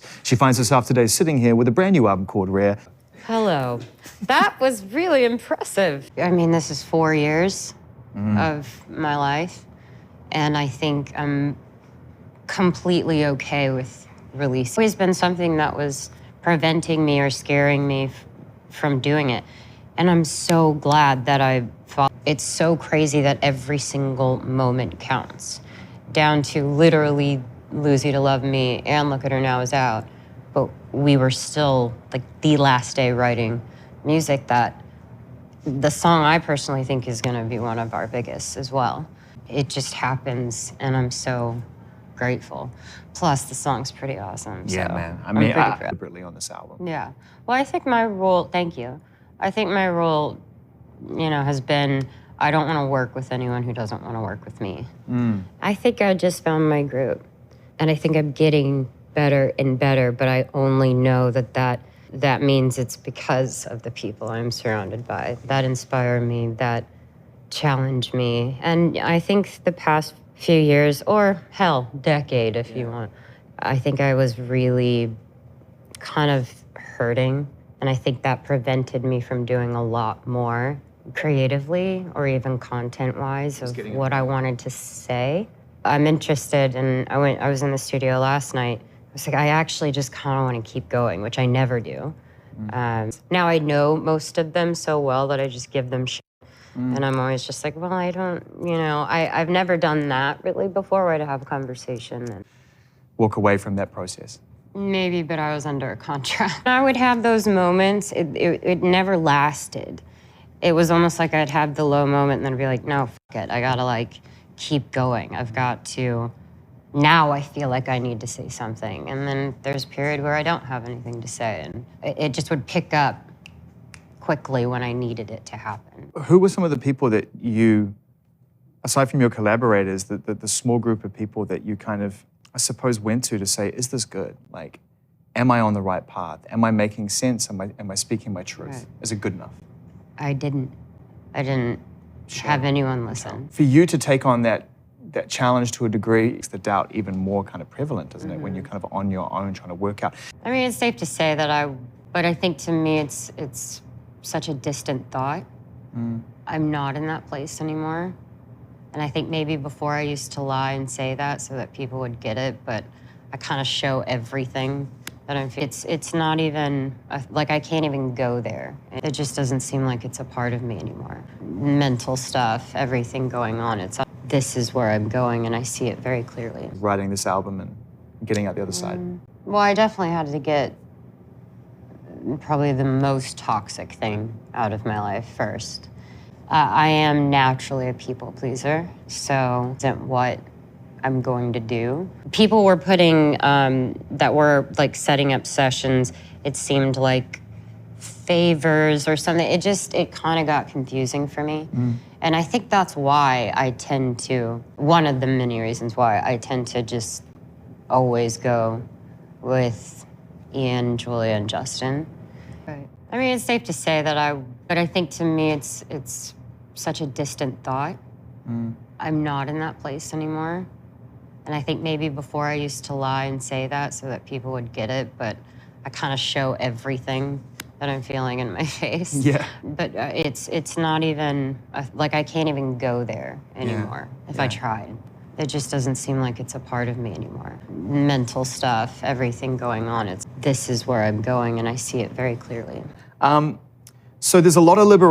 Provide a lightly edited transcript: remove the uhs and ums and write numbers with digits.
Gomez. She finds herself today sitting here with a brand new album called Rare. Hello. That was really impressive. I mean, this is 4 years of my life, and I think I'm completely okay with release. It's always been something that was preventing me or scaring me from doing it. And I'm so glad that I fought. It's so crazy that every single moment counts, down to literally Lose You to Love Me and Look at Her Now is out. But we were still like the last day writing music that the song I personally think is gonna be one of our biggest as well. It just happens, and I'm so grateful. Plus, the song's pretty awesome. Yeah, so man. I I'm mean, pretty proud. deliberately on this album. Yeah. Well, I think my role, thank you. I think my role, has been, I don't want to work with anyone who doesn't want to work with me. I think I just found my group, and I think I'm getting better and better, but I only know that means it's because of the people I'm surrounded by that inspire me, that challenge me. And I think the past few years, or hell, decade if you want, I think I was really kind of hurting, and I think that prevented me from doing a lot more creatively or even content-wise of what I wanted to say. I'm interested, and I was in the studio last night. I was like, I actually just kind of want to keep going, which I never do. Now I know most of them so well that I just give them shit. And I'm always just like, well, I don't, I've never done that really before, where I'd have a conversation and Walk away from that process. maybe, but I was under a contract. I would have those moments. It never lasted. It was almost like I'd have the low moment and then I'd be like, no, fuck it. I gotta keep going. I've got to, now I feel like I need to say something. And then there's a period where I don't have anything to say, and it just would pick up quickly when I needed it to happen. Who were some of the people that you, aside from your collaborators, the small group of people that you kind of, I suppose, went to say, is this good? Like, am I on the right path? Am I making sense? Am I speaking my truth? Right. Is it good enough? I didn't have anyone listen. For you to take on that challenge to a degree, makes the doubt even more kind of prevalent, doesn't it? When you're kind of on your own trying to work out. I mean, it's safe to say that but I think to me it's such a distant thought. I'm not in that place anymore. And I think maybe before I used to lie and say that so that people would get it, but I kind of show everything that I'm feeling. It's not even, like I can't even go there. It just doesn't seem like it's a part of me anymore. Mental stuff, everything going on, this is where I'm going, and I see it very clearly. Writing this album and getting out the other side. Well, I definitely had to get probably the most toxic thing out of my life first. I am naturally a people pleaser, so that's what I'm going to do. People were putting, that were setting up sessions, it seemed like favors or something. It kind of got confusing for me. And I think that's why I tend to, one of the many reasons why I tend to just always go with Ian, Julia, and Justin. Right. I mean, it's safe to say that but I think to me it's such a distant thought. I'm not in that place anymore. And I think maybe before I used to lie and say that so that people would get it, but I kind of show everything that I'm feeling in my face. Yeah. But it's not even, I can't even go there anymore if I tried. It just doesn't seem like it's a part of me anymore. Mental stuff, everything going on, this is where I'm going, and I see it very clearly. So there's a lot of liberation.